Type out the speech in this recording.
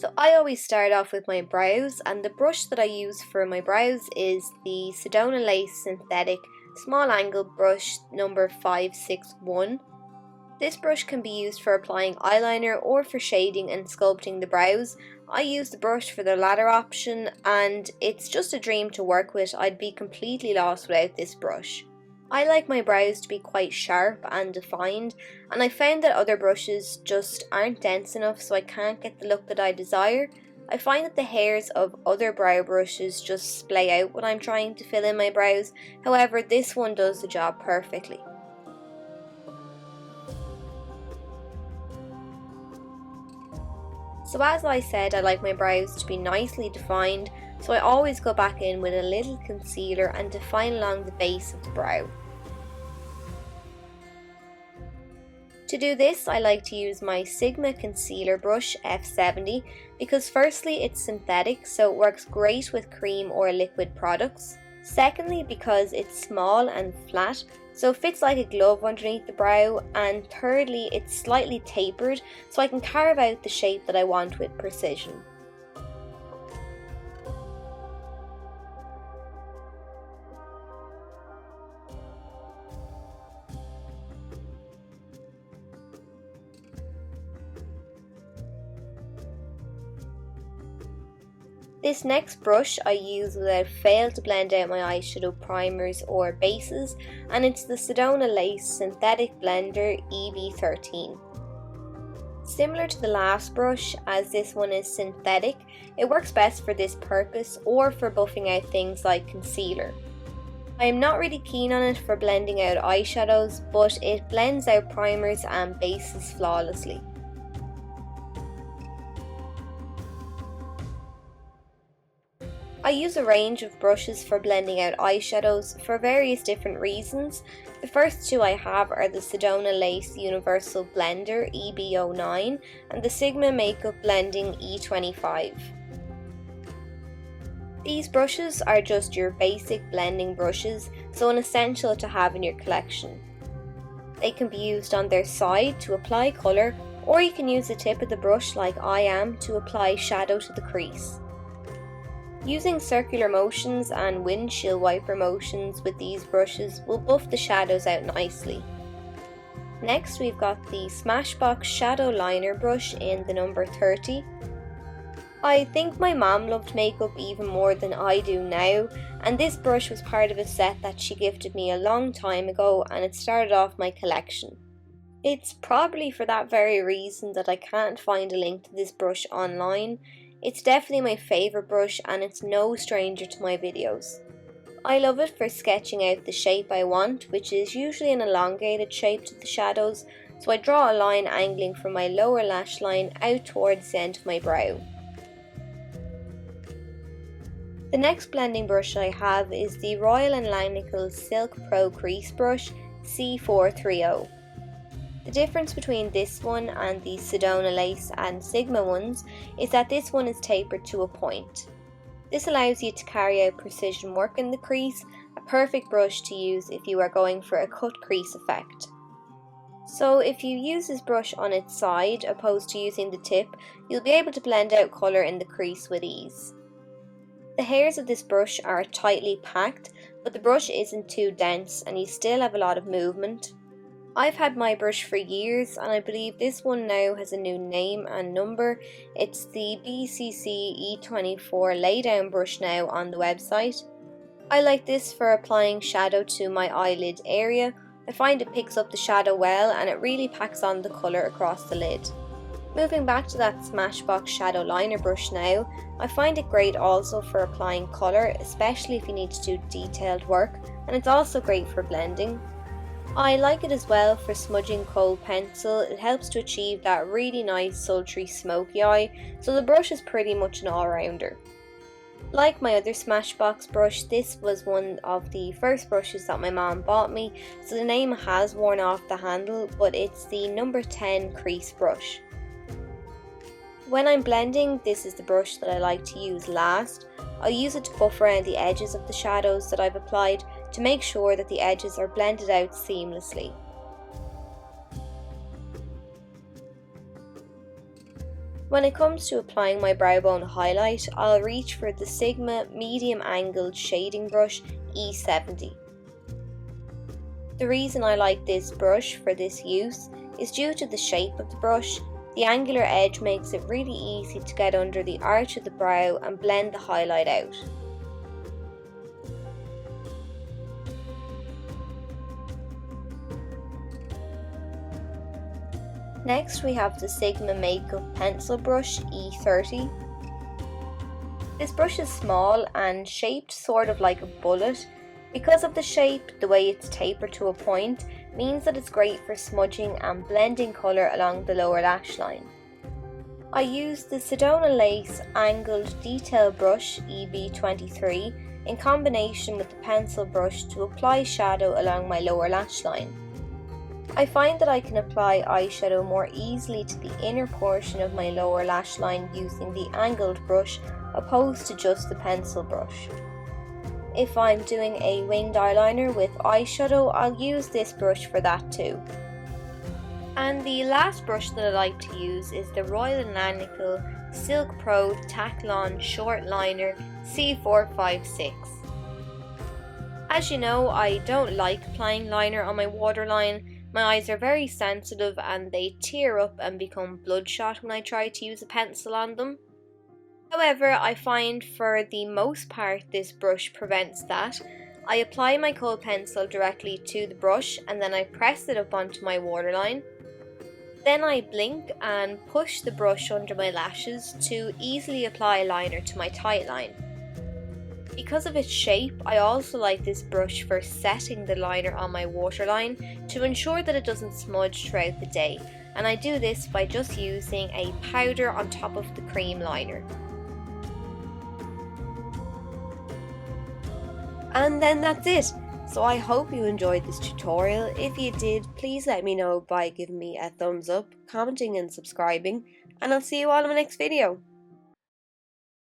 So I always start off with my brows, and the brush that I use for my brows is the Sedona Lace Synthetic Small Angle Brush number 561. This brush can be used for applying eyeliner or for shading and sculpting the brows. I use the brush for the latter option, and it's just a dream to work with. I'd be completely lost without this brush. I like my brows to be quite sharp and defined, and I found that other brushes just aren't dense enough, so I can't get the look that I desire. I find that the hairs of other brow brushes just splay out when I'm trying to fill in my brows. However, this one does the job perfectly. So as I said, I like my brows to be nicely defined, so I always go back in with a little concealer and define along the base of the brow. To do this, I like to use my Sigma Concealer Brush F70 because firstly it's synthetic, so it works great with cream or liquid products. Secondly, because it's small and flat, so it fits like a glove underneath the brow, and thirdly, it's slightly tapered, so I can carve out the shape that I want with precision. This next brush I use without fail to blend out my eyeshadow primers or bases, and it's the Sedona Lace Synthetic Blender EB13. Similar to the last brush, as this one is synthetic, it works best for this purpose or for buffing out things like concealer. I am not really keen on it for blending out eyeshadows, but it blends out primers and bases flawlessly. I use a range of brushes for blending out eyeshadows for various different reasons. The first two I have are the Sedona Lace Universal Blender EB09 and the Sigma Makeup Blending E25. These brushes are just your basic blending brushes, so an essential to have in your collection. They can be used on their side to apply colour, or you can use the tip of the brush like I am to apply shadow to the crease. Using circular motions and windshield wiper motions with these brushes will buff the shadows out nicely. Next we've got the Smashbox Shadow Liner brush in the number 30. I think my mom loved makeup even more than I do now, and this brush was part of a set that she gifted me a long time ago, and it started off my collection. It's probably for that very reason that I can't find a link to this brush online. It's definitely my favourite brush, and it's no stranger to my videos. I love it for sketching out the shape I want, which is usually an elongated shape to the shadows, so I draw a line angling from my lower lash line out towards the end of my brow. The next blending brush I have is the Royal & Langnickel Silk Pro Crease Brush C430. The difference between this one and the Sedona Lace and Sigma ones is that this one is tapered to a point. This allows you to carry out precision work in the crease, a perfect brush to use if you are going for a cut crease effect. So if you use this brush on its side opposed to using the tip, you'll be able to blend out colour in the crease with ease. The hairs of this brush are tightly packed, but the brush isn't too dense and you still have a lot of movement. I've had my brush for years, and I believe this one now has a new name and number. It's the BCC E24 Laydown brush now on the website. I like this for applying shadow to my eyelid area. I find it picks up the shadow well, and it really packs on the colour across the lid. Moving back to that Smashbox Shadow Liner brush now, I find it great also for applying colour, especially if you need to do detailed work, and it's also great for blending. I like it as well for smudging cold pencil. It helps to achieve that really nice sultry smoky eye, so the brush is pretty much an all-rounder. Like my other Smashbox brush, this was one of the first brushes that my mom bought me, so the name has worn off the handle, but it's the number 10 crease brush. When I'm blending, this is the brush that I like to use last. I'll use it to buff around the edges of the shadows that I've applied to make sure that the edges are blended out seamlessly. When it comes to applying my brow bone highlight, I'll reach for the Sigma medium angled shading brush E70. The reason I like this brush for this use is due to the shape of the brush. The angular edge makes it really easy to get under the arch of the brow and blend the highlight out. Next we have the Sigma Makeup Pencil Brush E30. This brush is small and shaped sort of like a bullet. Because of the shape, the way it's tapered to a point means that it's great for smudging and blending colour along the lower lash line. I use the Sedona Lace Angled Detail Brush EB23 in combination with the pencil brush to apply shadow along my lower lash line. I find that I can apply eyeshadow more easily to the inner portion of my lower lash line using the angled brush opposed to just the pencil brush. If I'm doing a winged eyeliner with eyeshadow, I'll use this brush for that too. And the last brush that I like to use is the Royal & Langnickel Silk Pro Taklon Short Liner C456. As you know, I don't like applying liner on my waterline. My eyes are very sensitive and they tear up and become bloodshot when I try to use a pencil on them. However, I find for the most part this brush prevents that. I apply my kohl pencil directly to the brush and then I press it up onto my waterline. Then I blink and push the brush under my lashes to easily apply liner to my tight line. Because of its shape, I also like this brush for setting the liner on my waterline to ensure that it doesn't smudge throughout the day, and I do this by just using a powder on top of the cream liner. And then that's it. So I hope you enjoyed this tutorial. If you did, please let me know by giving me a thumbs up, commenting and subscribing, and I'll see you all in my next video.